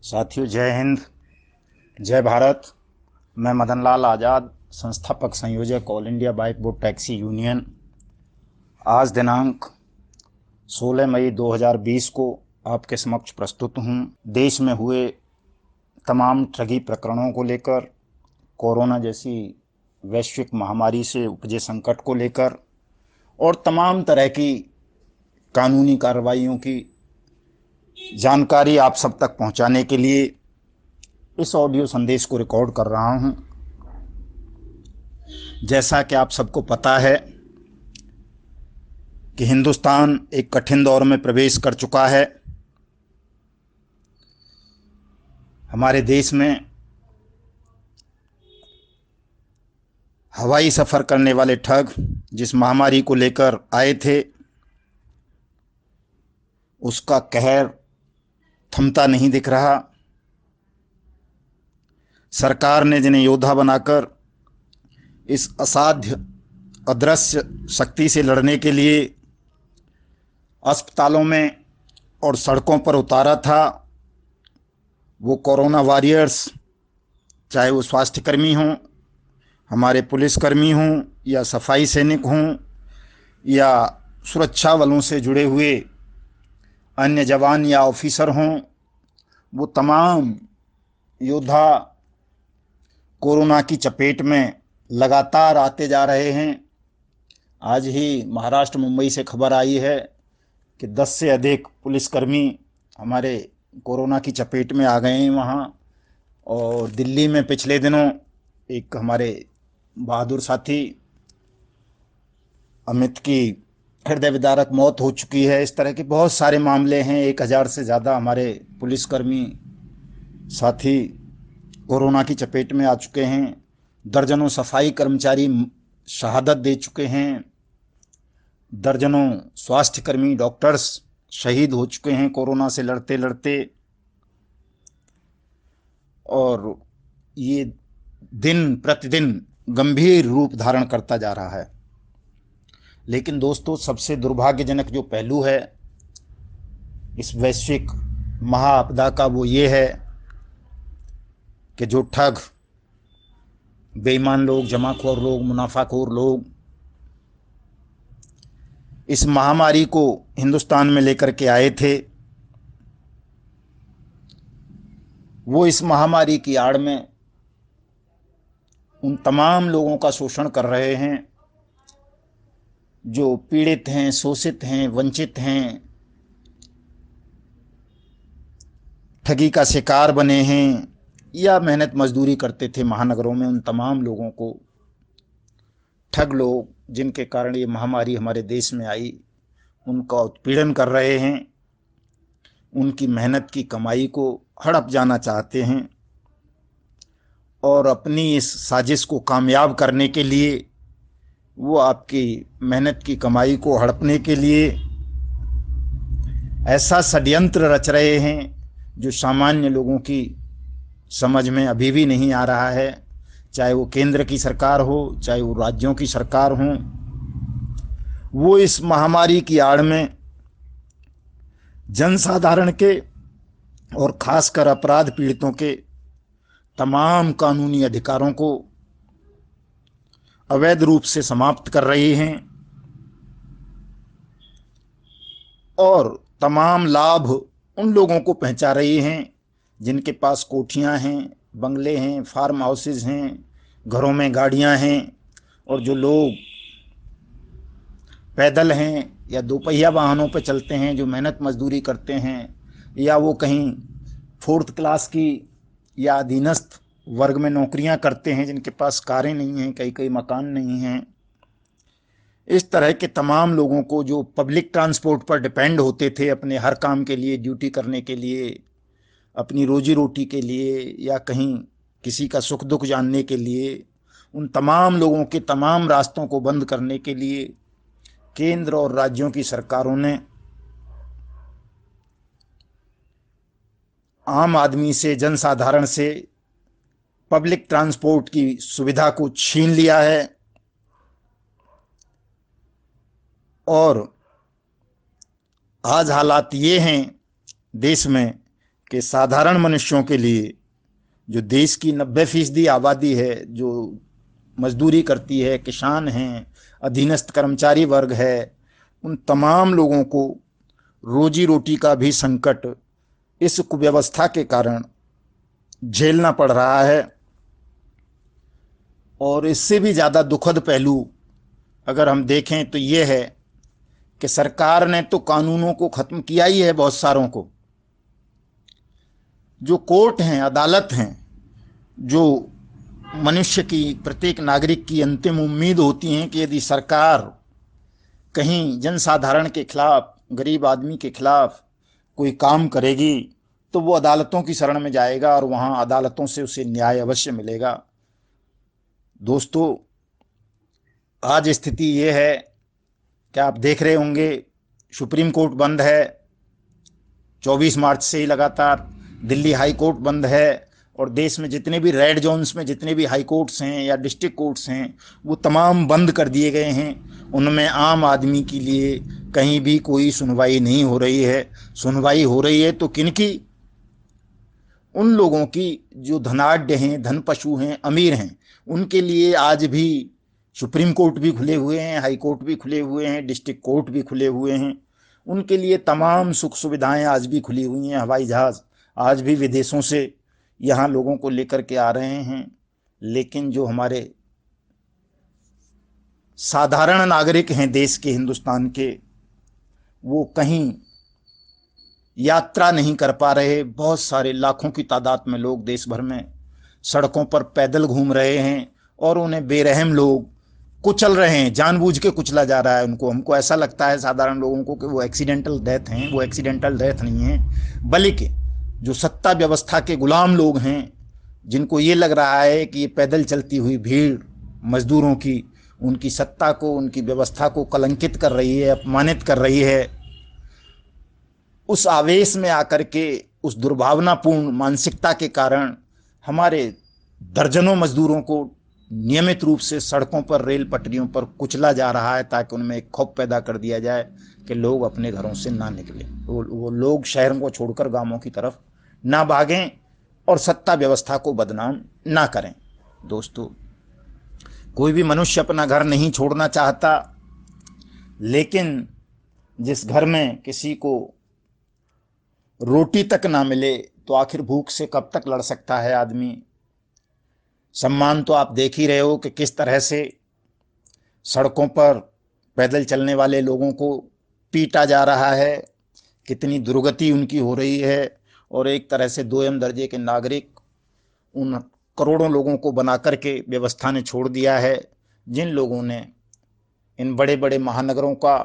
साथियों, जय हिंद, जय भारत। मैं मदन लाल आज़ाद, संस्थापक संयोजक all India bike board taxi union. आज दिनांक 16 मई 2020 को आपके समक्ष प्रस्तुत हूँ। देश में हुए तमाम ठगी प्रकरणों को लेकर, कोरोना जैसी वैश्विक महामारी से उपजे संकट को लेकर और तमाम तरह की कानूनी कार्रवाइयों की जानकारी आप सब तक पहुंचाने के लिए इस ऑडियो संदेश को रिकॉर्ड कर रहा हूं। जैसा कि आप सबको पता है कि हिंदुस्तान एक कठिन दौर में प्रवेश कर चुका है। हमारे देश में हवाई सफ़र करने वाले ठग जिस महामारी को लेकर आए थे, उसका कहर थमता नहीं दिख रहा। सरकार ने जिन्हें योद्धा बनाकर इस असाध्य अदृश्य शक्ति से लड़ने के लिए अस्पतालों में और सड़कों पर उतारा था, वो कोरोना वॉरियर्स, चाहे वो स्वास्थ्यकर्मी हों, हमारे पुलिसकर्मी हों या सफाई सैनिक हों या सुरक्षा बलों से जुड़े हुए अन्य जवान या ऑफिसर हों, वो तमाम योद्धा कोरोना की चपेट में लगातार आते जा रहे हैं। आज ही महाराष्ट्र मुंबई से खबर आई है कि 10 से अधिक पुलिसकर्मी हमारे कोरोना की चपेट में आ गए हैं वहाँ। और दिल्ली में पिछले दिनों एक हमारे बहादुर साथी अमित की हृदय विदारक मौत हो चुकी है। इस तरह के बहुत सारे मामले हैं। 1000 से ज़्यादा हमारे पुलिसकर्मी साथी कोरोना की चपेट में आ चुके हैं। दर्जनों सफाई कर्मचारी शहादत दे चुके हैं। दर्जनों स्वास्थ्यकर्मी डॉक्टर्स शहीद हो चुके हैं कोरोना से लड़ते लड़ते। और ये दिन प्रतिदिन गंभीर रूप धारण करता जा रहा है। लेकिन दोस्तों, सबसे दुर्भाग्यजनक जो पहलू है इस वैश्विक महाआपदा का, वो ये है कि जो ठग, बेईमान लोग, जमाखोर लोग, मुनाफाखोर लोग इस महामारी को हिंदुस्तान में लेकर के आए थे, वो इस महामारी की आड़ में उन तमाम लोगों का शोषण कर रहे हैं जो पीड़ित हैं, शोषित हैं, वंचित हैं, ठगी का शिकार बने हैं या मेहनत मजदूरी करते थे महानगरों में। उन तमाम लोगों को ठग लोग, जिनके कारण ये महामारी हमारे देश में आई, उनका उत्पीड़न कर रहे हैं। उनकी मेहनत की कमाई को हड़प जाना चाहते हैं और अपनी इस साजिश को कामयाब करने के लिए वो आपकी मेहनत की कमाई को हड़पने के लिए ऐसा षड्यंत्र रच रहे हैं जो सामान्य लोगों की समझ में अभी भी नहीं आ रहा है। चाहे वो केंद्र की सरकार हो, चाहे वो राज्यों की सरकार हो, वो इस महामारी की आड़ में जनसाधारण के और खासकर अपराध पीड़ितों के तमाम कानूनी अधिकारों को अवैध रूप से समाप्त कर रही हैं और तमाम लाभ उन लोगों को पहुंचा रही हैं जिनके पास कोठियां हैं, बंगले हैं, फार्म हाउसेज हैं, घरों में गाड़ियां हैं। और जो लोग पैदल हैं या दोपहिया वाहनों पर चलते हैं, जो मेहनत मजदूरी करते हैं, या वो कहीं 4th क्लास की या अधीनस्थ वर्ग में नौकरियां करते हैं, जिनके पास कारें नहीं हैं, कई कई मकान नहीं हैं, इस तरह के तमाम लोगों को जो पब्लिक ट्रांसपोर्ट पर डिपेंड होते थे अपने हर काम के लिए, ड्यूटी करने के लिए, अपनी रोजी रोटी के लिए या कहीं किसी का सुख दुख जानने के लिए, उन तमाम लोगों के तमाम रास्तों को बंद करने के लिए केंद्र और राज्यों की सरकारों ने आम आदमी से, जनसाधारण से पब्लिक ट्रांसपोर्ट की सुविधा को छीन लिया है और आज हालात ये हैं देश में कि साधारण मनुष्यों के लिए, जो देश की 90% आबादी है, जो मजदूरी करती है, किसान हैं, अधीनस्थ कर्मचारी वर्ग है, उन तमाम लोगों को रोजी रोटी का भी संकट इस कुव्यवस्था के कारण झेलना पड़ रहा है। और इससे भी ज़्यादा दुखद पहलू अगर हम देखें तो ये है कि सरकार ने तो कानूनों को ख़त्म किया ही है, बहुत सारों को। जो कोर्ट हैं, अदालत हैं, जो मनुष्य की, प्रत्येक नागरिक की अंतिम उम्मीद होती हैं कि यदि सरकार कहीं जनसाधारण के खिलाफ, गरीब आदमी के खिलाफ कोई काम करेगी तो वो अदालतों की शरण में जाएगा और वहाँ अदालतों से उसे न्याय अवश्य मिलेगा। दोस्तों, आज स्थिति ये है कि आप देख रहे होंगे सुप्रीम कोर्ट बंद है, 24 मार्च से ही लगातार दिल्ली हाई कोर्ट बंद है, और देश में जितने भी रेड जोन्स में जितने भी हाई कोर्ट्स हैं या डिस्ट्रिक्ट कोर्ट्स हैं वो तमाम बंद कर दिए गए हैं। उनमें आम आदमी के लिए कहीं भी कोई सुनवाई नहीं हो रही है। सुनवाई हो रही है तो किनकी? उन लोगों की जो धनाढ्य हैं, धन पशु हैं, अमीर हैं। उनके लिए आज भी सुप्रीम कोर्ट भी खुले हुए हैं, हाई कोर्ट भी खुले हुए हैं, डिस्ट्रिक्ट कोर्ट भी खुले हुए हैं। उनके लिए तमाम सुख सुविधाएं आज भी खुली हुई हैं। हवाई जहाज़ आज भी विदेशों से यहाँ लोगों को लेकर के आ रहे हैं। लेकिन जो हमारे साधारण नागरिक हैं देश के, हिंदुस्तान के, वो कहीं यात्रा नहीं कर पा रहे। बहुत सारे लाखों की तादाद में लोग देश भर में सड़कों पर पैदल घूम रहे हैं और उन्हें बेरहम लोग कुचल रहे हैं, जानबूझ के कुचला जा रहा है उनको। हमको ऐसा लगता है साधारण लोगों को कि वो एक्सीडेंटल डेथ हैं। वो एक्सीडेंटल डेथ नहीं है, बल्कि जो सत्ता व्यवस्था के गुलाम लोग हैं, जिनको ये लग रहा है कि ये पैदल चलती हुई भीड़ मजदूरों की उनकी सत्ता को, उनकी व्यवस्था को कलंकित कर रही है, अपमानित कर रही है, उस आवेश में आकर के, उस दुर्भावनापूर्ण मानसिकता के कारण हमारे दर्जनों मजदूरों को नियमित रूप से सड़कों पर, रेल पटरियों पर कुचला जा रहा है, ताकि उनमें एक खौफ पैदा कर दिया जाए कि लोग अपने घरों से ना निकलें, वो लोग शहरों को छोड़कर गांवों की तरफ ना भागें और सत्ता व्यवस्था को बदनाम ना करें। दोस्तों, कोई भी मनुष्य अपना घर नहीं छोड़ना चाहता, लेकिन जिस घर में किसी को रोटी तक ना मिले तो आखिर भूख से कब तक लड़ सकता है आदमी। सम्मान तो आप देख ही रहे हो कि किस तरह से सड़कों पर पैदल चलने वाले लोगों को पीटा जा रहा है, कितनी दुर्गति उनकी हो रही है, और एक तरह से दोयम दर्जे के नागरिक उन करोड़ों लोगों को बना करके व्यवस्था ने छोड़ दिया है, जिन लोगों ने इन बड़े बड़े महानगरों का,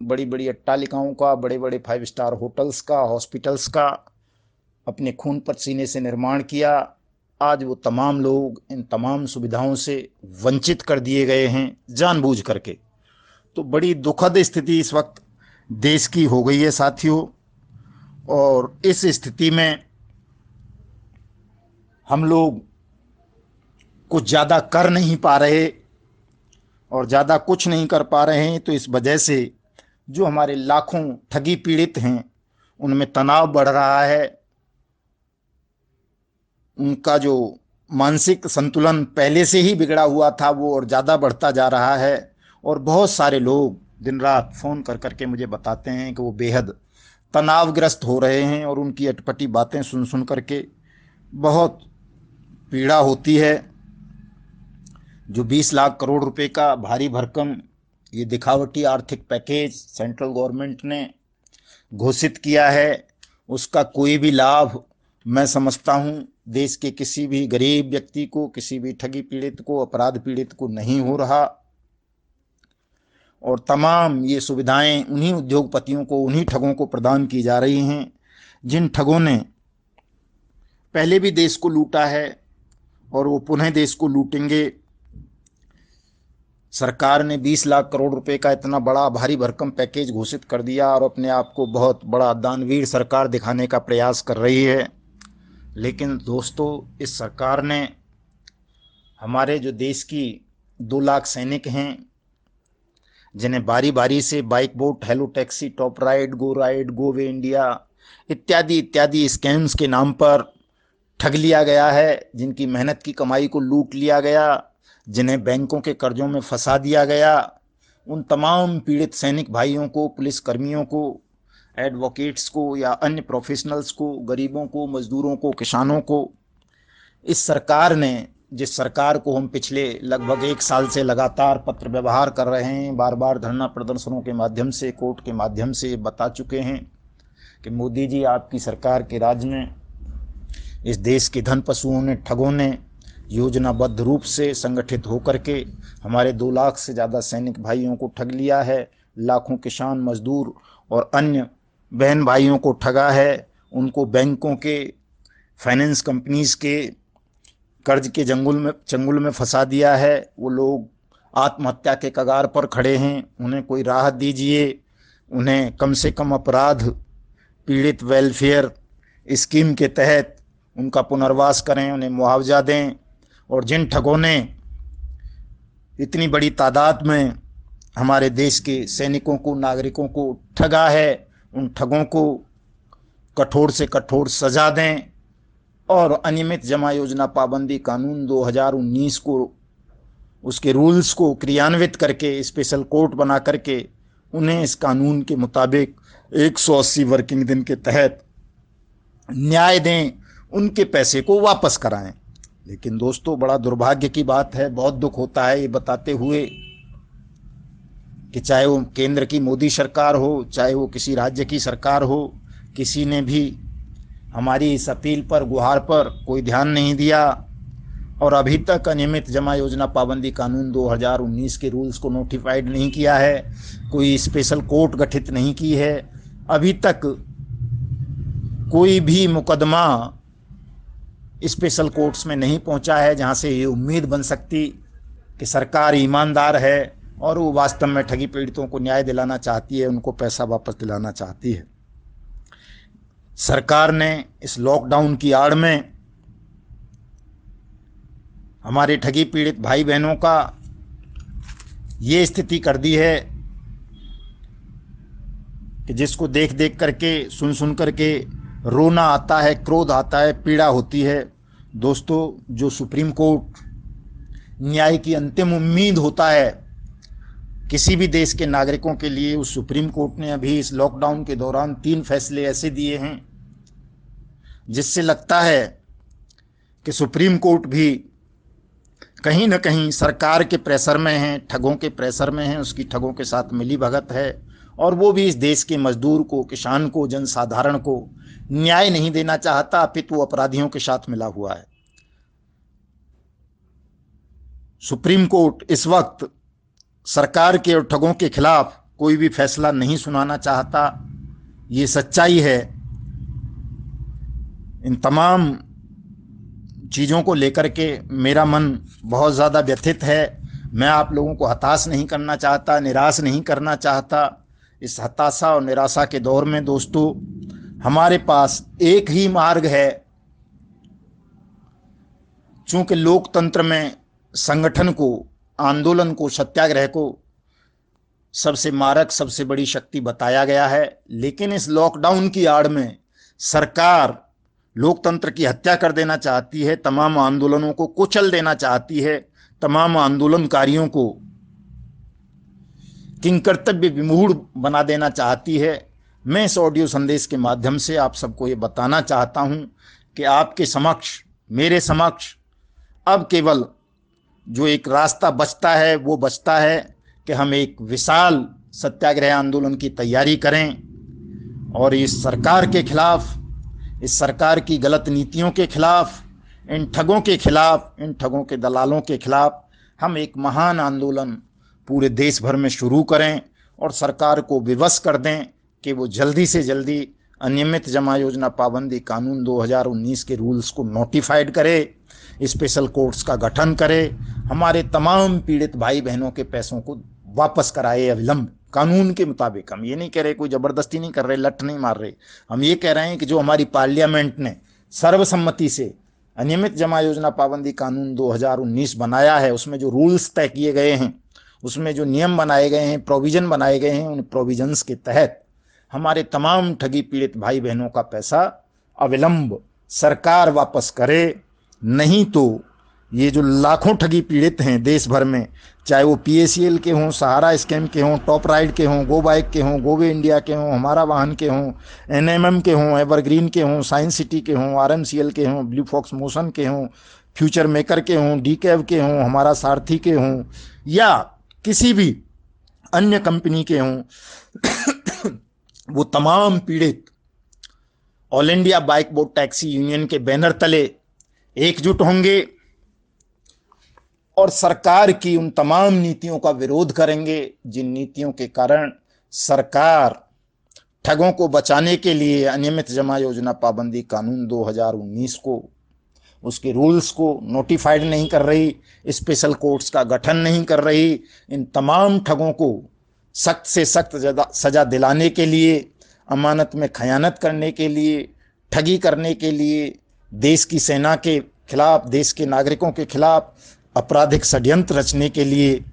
बड़ी बड़ी अट्टालिकाओं का, बड़े बड़े 5 स्टार होटल्स का, हॉस्पिटल्स का अपने खून पसीने से निर्माण किया। आज वो तमाम लोग इन तमाम सुविधाओं से वंचित कर दिए गए हैं जानबूझ करके। तो बड़ी दुखद स्थिति इस वक्त देश की हो गई है साथियों। और इस स्थिति में हम लोग कुछ ज़्यादा कर नहीं पा रहे और ज़्यादा कुछ नहीं कर पा रहे हैं। तो इस वजह से जो हमारे लाखों ठगी पीड़ित हैं उनमें तनाव बढ़ रहा है। उनका जो मानसिक संतुलन पहले से ही बिगड़ा हुआ था वो और ज़्यादा बढ़ता जा रहा है। और बहुत सारे लोग दिन रात फ़ोन कर करके मुझे बताते हैं कि वो बेहद तनावग्रस्त हो रहे हैं और उनकी अटपटी बातें सुन सुन करके बहुत पीड़ा होती है। जो 20 लाख करोड़ रुपए का भारी भरकम ये दिखावटी आर्थिक पैकेज सेंट्रल गवर्नमेंट ने घोषित किया है, उसका कोई भी लाभ मैं समझता हूँ देश के किसी भी गरीब व्यक्ति को, किसी भी ठगी पीड़ित को, अपराध पीड़ित को नहीं हो रहा। और तमाम ये सुविधाएं उन्हीं उद्योगपतियों को, उन्हीं ठगों को प्रदान की जा रही हैं जिन ठगों ने पहले भी देश को लूटा है और वो पुनः देश को लूटेंगे। सरकार ने 20 लाख करोड़ रुपए का इतना बड़ा भारी भरकम पैकेज घोषित कर दिया और अपने आप को बहुत बड़ा दानवीर सरकार दिखाने का प्रयास कर रही है। लेकिन दोस्तों, इस सरकार ने हमारे जो देश की 2 लाख सैनिक हैं, जिन्हें बारी बारी से Bike Bot, Hello Taxi, Top Ride, Go Way India इत्यादि इत्यादि स्कैम्स के नाम पर ठग लिया गया है, जिनकी मेहनत की कमाई को लूट लिया गया, जिन्हें बैंकों के कर्जों में फंसा दिया गया, उन तमाम पीड़ित सैनिक भाइयों को, पुलिस कर्मियों को, एडवोकेट्स को या अन्य प्रोफेशनल्स को, गरीबों को, मजदूरों को, किसानों को इस सरकार ने, जिस सरकार को हम पिछले लगभग 1 साल से लगातार पत्र व्यवहार कर रहे हैं, बार बार धरना प्रदर्शनों के माध्यम से, कोर्ट के माध्यम से बता चुके हैं कि मोदी जी, आपकी सरकार के राज में इस देश के धन पशुओं ने, ठगों ने योजनाबद्ध रूप से संगठित होकर के हमारे 2 लाख से ज़्यादा सैनिक भाइयों को ठग लिया है, लाखों किसान, मजदूर और अन्य बहन भाइयों को ठगा है, उनको बैंकों के, फाइनेंस कंपनीज के कर्ज के चंगुल में फंसा दिया है। वो लोग आत्महत्या के कगार पर खड़े हैं, उन्हें कोई राहत दीजिए, उन्हें कम से कम अपराध पीड़ित वेलफेयर स्कीम के तहत उनका पुनर्वास करें, उन्हें मुआवजा दें। और जिन ठगों ने इतनी बड़ी तादाद में हमारे देश के सैनिकों को, नागरिकों को ठगा है, उन ठगों को कठोर से कठोर सजा दें और अनियमित जमा योजना पाबंदी कानून 2019 को, उसके रूल्स को क्रियान्वित करके स्पेशल कोर्ट बना करके उन्हें इस कानून के मुताबिक 180 वर्किंग दिन के तहत न्याय दें, उनके पैसे को वापस कराएं। लेकिन दोस्तों, बड़ा दुर्भाग्य की बात है, बहुत दुख होता है ये बताते हुए कि चाहे वो केंद्र की मोदी सरकार हो, चाहे वो किसी राज्य की सरकार हो, किसी ने भी हमारी इस अपील पर, गुहार पर कोई ध्यान नहीं दिया और अभी तक अनियमित जमा योजना पाबंदी कानून 2019 के रूल्स को नोटिफाइड नहीं किया है, कोई स्पेशल कोर्ट गठित नहीं की है। अभी तक कोई भी मुकदमा स्पेशल कोर्ट्स में नहीं पहुंचा है जहां से ये उम्मीद बन सकती कि सरकार ईमानदार है और वो वास्तव में ठगी पीड़ितों को न्याय दिलाना चाहती है, उनको पैसा वापस दिलाना चाहती है। सरकार ने इस लॉकडाउन की आड़ में हमारे ठगी पीड़ित भाई बहनों का ये स्थिति कर दी है कि जिसको देख देख करके, सुन सुन करके रोना आता है, क्रोध आता है, पीड़ा होती है। दोस्तों, जो सुप्रीम कोर्ट न्याय की अंतिम उम्मीद होता है किसी भी देश के नागरिकों के लिए, उस सुप्रीम कोर्ट ने अभी इस लॉकडाउन के दौरान 3 फैसले ऐसे दिए हैं जिससे लगता है कि सुप्रीम कोर्ट भी कहीं न कहीं सरकार के प्रेशर में है, ठगों के प्रेशर में है, उसकी ठगों के साथ मिली भगत है और वो भी इस देश के मजदूर को, किसान को, जनसाधारण को न्याय नहीं देना चाहता, अपितु वो अपराधियों के साथ मिला हुआ है। सुप्रीम कोर्ट इस वक्त सरकार के और ठगों के खिलाफ कोई भी फैसला नहीं सुनाना चाहता, ये सच्चाई है। इन तमाम चीज़ों को लेकर के मेरा मन बहुत ज़्यादा व्यथित है। मैं आप लोगों को हताश नहीं करना चाहता, निराश नहीं करना चाहता। इस हताशा और निराशा के दौर में दोस्तों, हमारे पास एक ही मार्ग है। चूंकि लोकतंत्र में संगठन को, आंदोलन को, सत्याग्रह को सबसे मारक, सबसे बड़ी शक्ति बताया गया है, लेकिन इस लॉकडाउन की आड़ में सरकार लोकतंत्र की हत्या कर देना चाहती है, तमाम आंदोलनों को कुचल देना चाहती है, तमाम आंदोलनकारियों को किंकर्तव्य विमूढ़ बना देना चाहती है। मैं इस ऑडियो संदेश के माध्यम से आप सबको ये बताना चाहता हूं कि आपके समक्ष, मेरे समक्ष अब केवल जो एक रास्ता बचता है वो बचता है कि हम एक विशाल सत्याग्रह आंदोलन की तैयारी करें और इस सरकार के खिलाफ, इस सरकार की गलत नीतियों के खिलाफ, इन ठगों के खिलाफ, इन ठगों के दलालों के खिलाफ हम एक महान आंदोलन पूरे देश भर में शुरू करें और सरकार को विवश कर दें कि वो जल्दी से जल्दी अनियमित जमा योजना पाबंदी कानून 2019 के रूल्स को नोटिफाइड करे, स्पेशल कोर्ट्स का गठन करे, हमारे तमाम पीड़ित भाई बहनों के पैसों को वापस कराए अविलंब, कानून के मुताबिक। हम ये नहीं कह रहे, कोई ज़बरदस्ती नहीं कर रहे, लठ नहीं मार रहे। हम ये कह रहे हैं कि जो हमारी पार्लियामेंट ने सर्वसम्मति से अनियमित जमा योजना पाबंदी कानून 2019 बनाया है, उसमें जो रूल्स तय किए गए हैं उसमें जो नियम बनाए गए हैं, प्रोविजन बनाए गए हैं, उन प्रोविजंस के तहत हमारे तमाम ठगी पीड़ित भाई बहनों का पैसा अविलंब सरकार वापस करे। नहीं तो ये जो लाखों ठगी पीड़ित हैं देश भर में, चाहे वो PACL के हों, सहारा स्कैम के हों, टॉप राइड के हों, गो बाइक के हों, गोवे इंडिया के हों, हमारा वाहन के हों, NMM के हों, एवरग्रीन के हों, साइंस सिटी के हों, RMCL के हों, ब्लू फॉक्स मोशन के हों, फ्यूचर मेकर के हों, DCAV के हों, हमारा सारथी के हों, या किसी भी अन्य कंपनी के हों, वो तमाम पीड़ित all India bike boat taxi union के बैनर तले एकजुट होंगे और सरकार की उन तमाम नीतियों का विरोध करेंगे जिन नीतियों के कारण सरकार ठगों को बचाने के लिए अनियमित जमा योजना पाबंदी कानून 2019 को, उसके रूल्स को नोटिफाइड नहीं कर रही, स्पेशल कोर्ट्स का गठन नहीं कर रही। इन तमाम ठगों को सख्त से सख्त सजा दिलाने के लिए, अमानत में खयानत करने के लिए, ठगी करने के लिए, देश की सेना के खिलाफ, देश के नागरिकों के खिलाफ आपराधिक षड्यंत्र रचने के लिए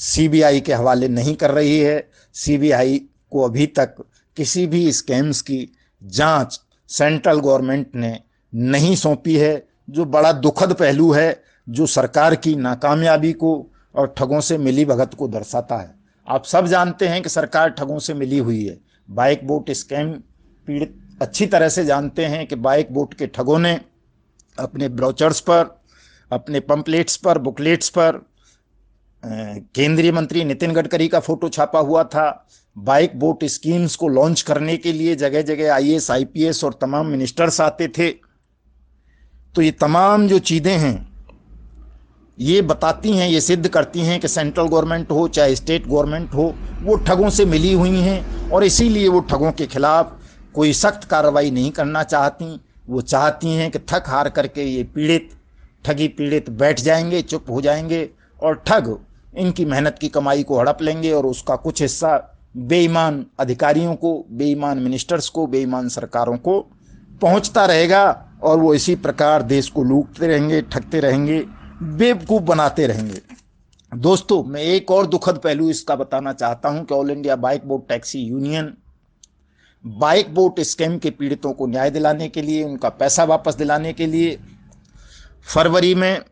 CBI के हवाले नहीं कर रही है। CBI को अभी तक किसी भी स्कैम्स की जांच सेंट्रल गवर्नमेंट ने नहीं सौंपी है, जो बड़ा दुखद पहलू है, जो सरकार की नाकामयाबी को और ठगों से मिली भगत को दर्शाता है। आप सब जानते हैं कि सरकार ठगों से मिली हुई है। बाइक बोट स्कैम पीड़ित अच्छी तरह से जानते हैं कि बाइक बोट के ठगों ने अपने ब्रोचर्स पर, अपने पंपलेट्स पर, बुकलेट्स पर केंद्रीय मंत्री नितिन गडकरी का फोटो छापा हुआ था। बाइक बोट स्कीम्स को लॉन्च करने के लिए जगह जगह IAS IPS और तमाम मिनिस्टर्स आते थे। तो ये तमाम जो चीज़ें हैं ये बताती हैं, ये सिद्ध करती हैं कि सेंट्रल गवर्नमेंट हो चाहे स्टेट गवर्नमेंट हो, वो ठगों से मिली हुई हैं और इसीलिए वो ठगों के खिलाफ कोई सख्त कार्रवाई नहीं करना चाहती। वो चाहती हैं कि थक हार करके ये ठगी पीड़ित बैठ जाएंगे, चुप हो जाएंगे और ठग इनकी मेहनत की कमाई को हड़प लेंगे और उसका कुछ हिस्सा बेईमान अधिकारियों को, बेईमान मिनिस्टर्स को, बेईमान सरकारों को पहुंचता रहेगा और वो इसी प्रकार देश को लूटते रहेंगे, ठगते रहेंगे, बेवकूफ़ बनाते रहेंगे। दोस्तों, मैं एक और दुखद पहलू इसका बताना चाहता हूं कि all India bike boat taxi union bike boat scam के पीड़ितों को न्याय दिलाने के लिए, उनका पैसा वापस दिलाने के लिए फरवरी में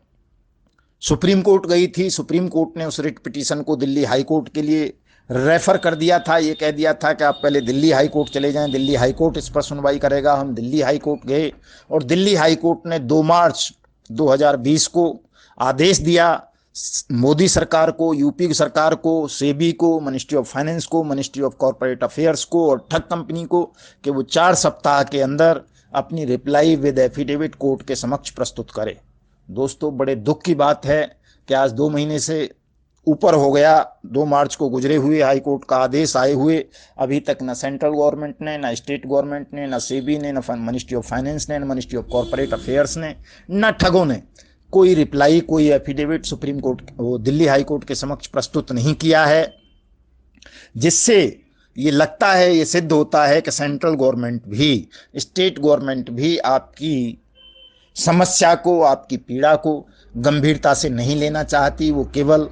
सुप्रीम कोर्ट गई थी। सुप्रीम कोर्ट ने उस रिट पिटीशन को दिल्ली हाई कोर्ट के लिए रेफर कर दिया था। ये कह दिया था कि आप पहले दिल्ली हाई कोर्ट चले जाएं, दिल्ली हाई कोर्ट इस पर सुनवाई करेगा। हम दिल्ली हाई कोर्ट गए और दिल्ली हाई कोर्ट ने 2 मार्च 2020 को आदेश दिया मोदी सरकार को, यूपी सरकार को, सेबी को, मिनिस्ट्री ऑफ फाइनेंस को, मिनिस्ट्री ऑफ कॉर्पोरेट अफेयर्स को और ठग कंपनी को कि वो 4 सप्ताह के अंदर अपनी रिप्लाई विद एफिडेविट कोर्ट के समक्ष प्रस्तुत करे। दोस्तों, बड़े दुख की बात है कि आज 2 महीने से ऊपर हो गया, 2 मार्च को गुजरे हुए, हाई कोर्ट का आदेश आए हुए अभी तक न सेंट्रल गवर्नमेंट ने, न स्टेट गवर्नमेंट ने, न सेबी ने, न मिनिस्ट्री ऑफ फाइनेंस ने, न मिनिस्ट्री ऑफ कॉर्पोरेट अफेयर्स ने, न ठगों ने कोई रिप्लाई, कोई एफिडेविट सुप्रीम कोर्ट, वो दिल्ली हाई कोर्ट के समक्ष प्रस्तुत नहीं किया है। जिससे ये लगता है, ये सिद्ध होता है कि सेंट्रल गवर्नमेंट भी, स्टेट गवर्नमेंट भी आपकी समस्या को, आपकी पीड़ा को गंभीरता से नहीं लेना चाहती। वो केवल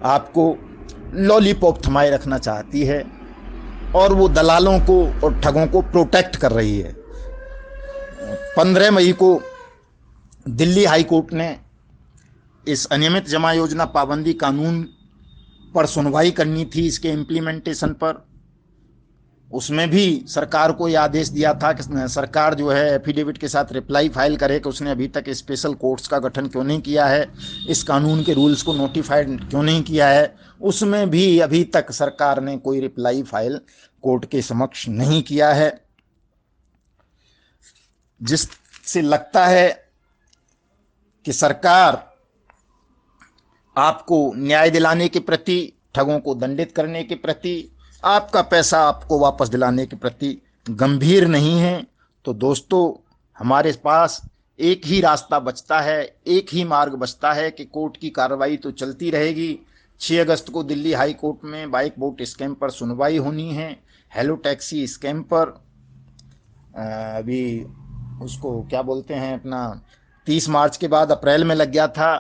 आपको लॉलीपॉप थमाए रखना चाहती है और वो दलालों को और ठगों को प्रोटेक्ट कर रही है। 15 मई को दिल्ली हाई कोर्ट ने इस अनियमित जमा योजना पाबंदी कानून पर सुनवाई करनी थी, इसके इम्प्लीमेंटेशन पर। उसमें भी सरकार को यह आदेश दिया था कि सरकार जो है एफिडेविट के साथ रिप्लाई फाइल करे कि उसने अभी तक स्पेशल कोर्ट्स का गठन क्यों नहीं किया है, इस कानून के रूल्स को नोटिफाइड क्यों नहीं किया है। उसमें भी अभी तक सरकार ने कोई रिप्लाई फाइल कोर्ट के समक्ष नहीं किया है, जिससे लगता है कि सरकार आपको न्याय दिलाने के प्रति, ठगों को दंडित करने के प्रति, आपका पैसा आपको वापस दिलाने के प्रति गंभीर नहीं है। तो दोस्तों, हमारे पास एक ही रास्ता बचता है, एक ही मार्ग बचता है कि कोर्ट की कार्रवाई तो चलती रहेगी। 6 अगस्त को दिल्ली हाई कोर्ट में बाइक बोट स्कैम पर सुनवाई होनी है। हेलो टैक्सी स्कैम पर अभी उसको क्या बोलते हैं, अपना 30 मार्च के बाद अप्रैल में लग गया था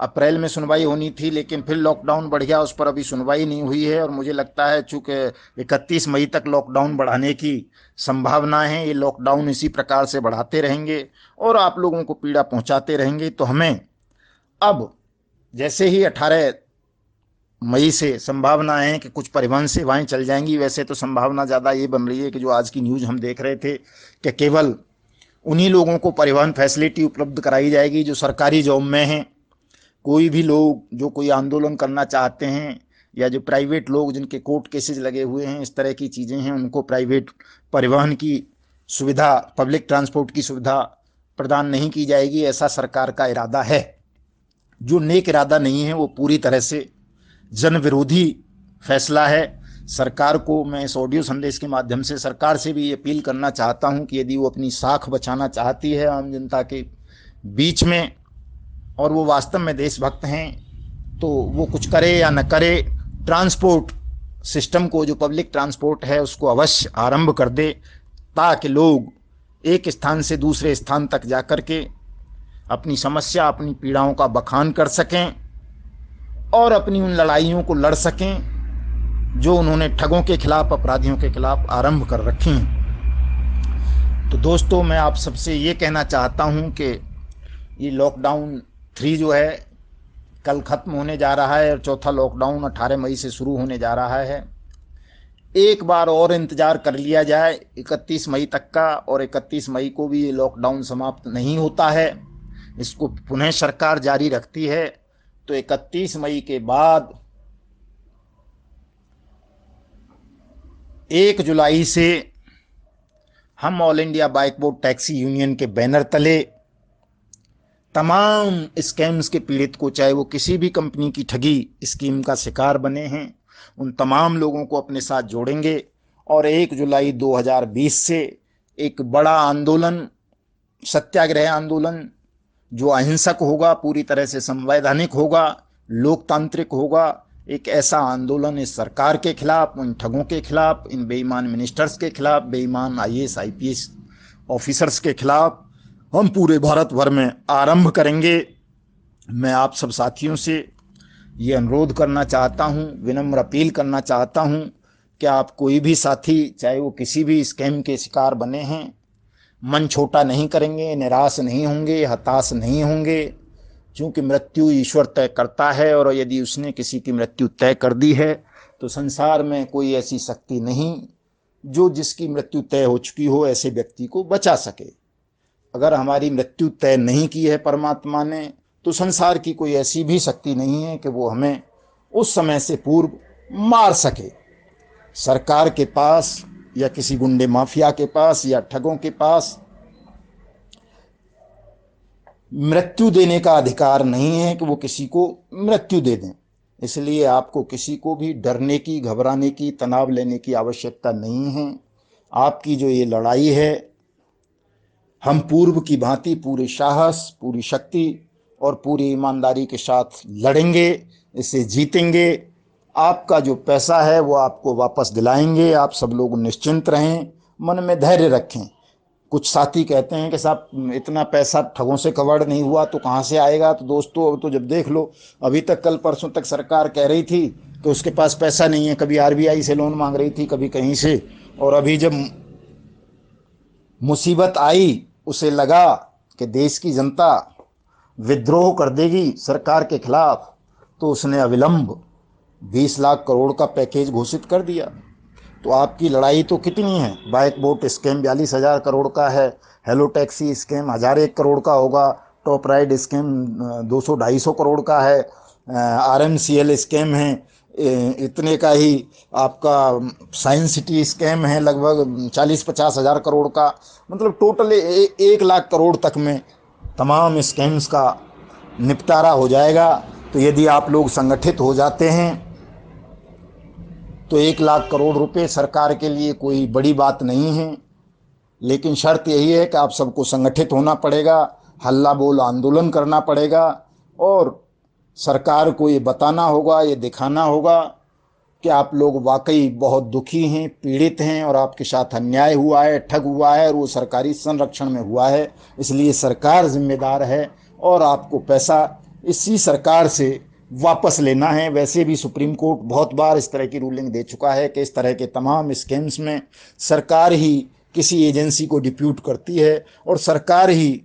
अप्रैल में सुनवाई होनी थी, लेकिन फिर लॉकडाउन बढ़ गया, उस पर अभी सुनवाई नहीं हुई है। और मुझे लगता है चूंकि 31 मई तक लॉकडाउन बढ़ाने की संभावना है, ये लॉकडाउन इसी प्रकार से बढ़ाते रहेंगे और आप लोगों को पीड़ा पहुंचाते रहेंगे। तो हमें अब जैसे ही 18 मई से संभावना है कि कुछ परिवहन सेवाएं चल जाएंगी, वैसे तो संभावना ज़्यादा ये बन रही है कि जो आज की न्यूज़ हम देख रहे थे कि केवल उन्हीं लोगों को परिवहन फैसिलिटी उपलब्ध कराई जाएगी जो सरकारी जॉब में हैं। कोई भी लोग जो कोई आंदोलन करना चाहते हैं या जो प्राइवेट लोग जिनके कोर्ट केसेज लगे हुए हैं, इस तरह की चीज़ें हैं, उनको प्राइवेट परिवहन की सुविधा, पब्लिक ट्रांसपोर्ट की सुविधा प्रदान नहीं की जाएगी। ऐसा सरकार का इरादा है। जो नेक इरादा नहीं है वो पूरी तरह से जन विरोधी फैसला है। सरकार को मैं इस ऑडियो संदेश के माध्यम से सरकार से भी अपील करना चाहता हूं कि यदि वो अपनी साख बचाना चाहती है आम जनता के बीच में और वो वास्तव में देशभक्त हैं, तो वो कुछ करे या न करे, ट्रांसपोर्ट सिस्टम को, जो पब्लिक ट्रांसपोर्ट है, उसको अवश्य आरंभ कर दे, ताकि लोग एक स्थान से दूसरे स्थान तक जाकर के अपनी समस्या, अपनी पीड़ाओं का बखान कर सकें और अपनी उन लड़ाइयों को लड़ सकें जो उन्होंने ठगों के खिलाफ, अपराधियों के खिलाफ आरंभ कर रखी हैं। तो दोस्तों, मैं आप सबसे ये कहना चाहता हूं कि ये लॉकडाउन 3 जो है कल ख़त्म होने जा रहा है और चौथा लॉकडाउन 18 मई से शुरू होने जा रहा है। एक बार और इंतज़ार कर लिया जाए 31 मई तक का, और 31 मई को भी ये लॉकडाउन समाप्त नहीं होता है, इसको पुनः सरकार जारी रखती है। तो 31 मई के बाद 1 जुलाई से हम all India bike board taxi union के बैनर तले तमाम स्कैम्स के पीड़ित को, चाहे वो किसी भी कंपनी की ठगी स्कीम का शिकार बने हैं, उन तमाम लोगों को अपने साथ जोड़ेंगे और 1 जुलाई 2020 से एक बड़ा आंदोलन, सत्याग्रह आंदोलन, जो अहिंसक होगा, पूरी तरह से संवैधानिक होगा, लोकतांत्रिक होगा, एक ऐसा आंदोलन इस सरकार के खिलाफ, उन ठगों के खिलाफ, इन बेईमान मिनिस्टर्स के खिलाफ, बेईमान IAS IPS ऑफिसर्स के खिलाफ हम पूरे भारत भर में आरंभ करेंगे। मैं आप सब साथियों से ये अनुरोध करना चाहता हूँ, विनम्र अपील करना चाहता हूँ कि आप कोई भी साथी, चाहे वो किसी भी स्कैम के शिकार बने हैं, मन छोटा नहीं करेंगे, निराश नहीं होंगे, हताश नहीं होंगे, क्योंकि मृत्यु ईश्वर तय करता है और यदि उसने किसी की मृत्यु तय कर दी है तो संसार में कोई ऐसी शक्ति नहीं जो जिसकी मृत्यु तय हो चुकी हो ऐसे व्यक्ति को बचा सके। अगर हमारी मृत्यु तय नहीं की है परमात्मा ने, तो संसार की कोई ऐसी भी शक्ति नहीं है कि वो हमें उस समय से पूर्व मार सके। सरकार के पास या किसी गुंडे माफिया के पास या ठगों के पास मृत्यु देने का अधिकार नहीं है कि वो किसी को मृत्यु दे दें। इसलिए आपको किसी को भी डरने की, घबराने की, तनाव लेने की आवश्यकता नहीं है। आपकी जो ये लड़ाई है, हम पूर्व की भांति पूरे साहस, पूरी शक्ति और पूरी ईमानदारी के साथ लड़ेंगे, इसे जीतेंगे। आपका जो पैसा है वो आपको वापस दिलाएंगे। आप सब लोग निश्चिंत रहें, मन में धैर्य रखें। कुछ साथी कहते हैं कि साहब इतना पैसा ठगों से कवर नहीं हुआ तो कहाँ से आएगा। तो दोस्तों, अब तो जब देख लो, अभी तक कल परसों तक सरकार कह रही थी कि उसके पास पैसा नहीं है, कभी RBI से लोन मांग रही थी, कभी कहीं से, और अभी जब मुसीबत आई उसे लगा कि देश की जनता विद्रोह कर देगी सरकार के खिलाफ, तो उसने अविलंब 20 लाख करोड़ का पैकेज घोषित कर दिया। तो आपकी लड़ाई तो कितनी है? बाइक बोट स्कैम 42,000 करोड़ का है, हेलो टैक्सी स्कैम 1,001 करोड़ का होगा, टॉप राइड स्कैम 200-250 करोड़ का है, RMCL स्कैम है इतने का ही, आपका साइंस सिटी स्कैम है लगभग 40-50 हज़ार करोड़ का। मतलब टोटल 1 लाख करोड़ तक में तमाम स्कैम्स का निपटारा हो जाएगा। तो यदि आप लोग संगठित हो जाते हैं तो 1 लाख करोड़ रुपए सरकार के लिए कोई बड़ी बात नहीं है। लेकिन शर्त यही है कि आप सबको संगठित होना पड़ेगा, हल्ला बोल आंदोलन करना पड़ेगा और सरकार को ये बताना होगा, ये दिखाना होगा कि आप लोग वाकई बहुत दुखी हैं, पीड़ित हैं और आपके साथ अन्याय हुआ है, ठग हुआ है और वो सरकारी संरक्षण में हुआ है, इसलिए सरकार जिम्मेदार है और आपको पैसा इसी सरकार से वापस लेना है। वैसे भी सुप्रीम कोर्ट बहुत बार इस तरह की रूलिंग दे चुका है कि इस तरह के तमाम स्कैम्स में सरकार ही किसी एजेंसी को डिप्यूट करती है और सरकार ही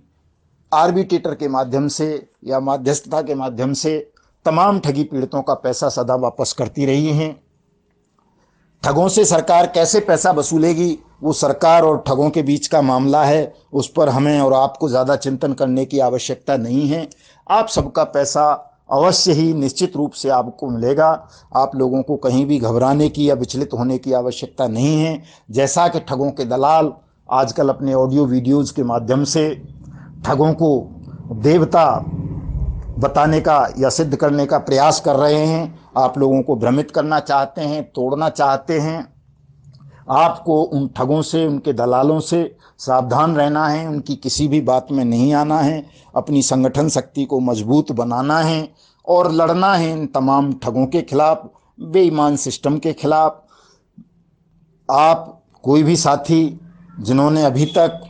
आर्बिट्रेटर के माध्यम से या मध्यस्थता के माध्यम से तमाम ठगी पीड़ितों का पैसा सदा वापस करती रही हैं। ठगों से सरकार कैसे पैसा वसूलेगी, वो सरकार और ठगों के बीच का मामला है। उस पर हमें और आपको ज़्यादा चिंतन करने की आवश्यकता नहीं है। आप सबका पैसा अवश्य ही निश्चित रूप से आपको मिलेगा। आप लोगों को कहीं भी घबराने की या विचलित होने की आवश्यकता नहीं है। जैसा कि ठगों के दलाल आजकल अपने ऑडियो वीडियोज़ के माध्यम से ठगों को देवता बताने का या सिद्ध करने का प्रयास कर रहे हैं, आप लोगों को भ्रमित करना चाहते हैं, तोड़ना चाहते हैं। आपको उन ठगों से, उनके दलालों से सावधान रहना है, उनकी किसी भी बात में नहीं आना है, अपनी संगठन शक्ति को मजबूत बनाना है और लड़ना है इन तमाम ठगों के खिलाफ, बेईमान सिस्टम के खिलाफ। आप कोई भी साथी जिन्होंने अभी तक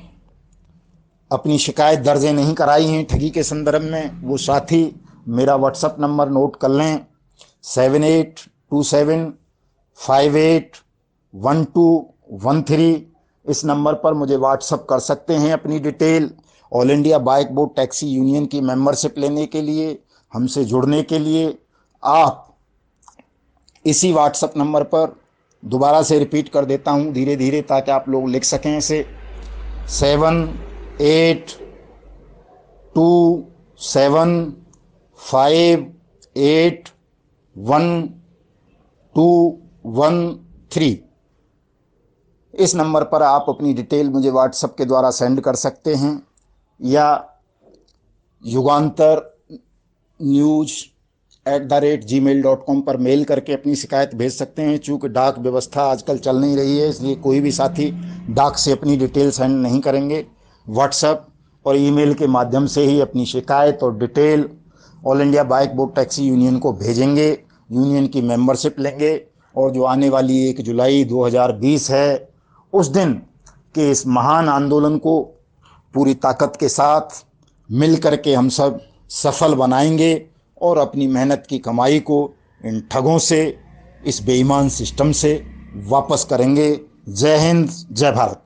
अपनी शिकायत दर्ज नहीं कराई हैं ठगी के संदर्भ में, वो साथी मेरा व्हाट्सएप नंबर नोट कर लें, 7827581213। इस नंबर पर मुझे व्हाट्सएप कर सकते हैं अपनी detail. All India bike board taxi union की मेंबरशिप लेने के लिए, हमसे जुड़ने के लिए आप इसी व्हाट्सएप नंबर पर, दोबारा से रिपीट कर देता हूँ धीरे धीरे ताकि आप लोग लिख सकें इसे, 7827581213। इस नंबर पर आप अपनी डिटेल मुझे व्हाट्सएप के द्वारा सेंड कर सकते हैं या yugantarnews@gmail.com पर मेल करके अपनी शिकायत भेज सकते हैं। चूँकि डाक व्यवस्था आजकल चल नहीं रही है, इसलिए कोई भी साथी डाक से अपनी डिटेल सेंड नहीं करेंगे। व्हाट्सएप और ईमेल के माध्यम से ही अपनी शिकायत और detail all India bike board taxi union को भेजेंगे, यूनियन की मेंबरशिप लेंगे और जो आने वाली 1 जुलाई 2020 है, उस दिन के इस महान आंदोलन को पूरी ताकत के साथ मिल कर के हम सब सफल बनाएंगे और अपनी मेहनत की कमाई को इन ठगों से, इस बेईमान सिस्टम से वापस करेंगे। जय हिंद, जय भारत।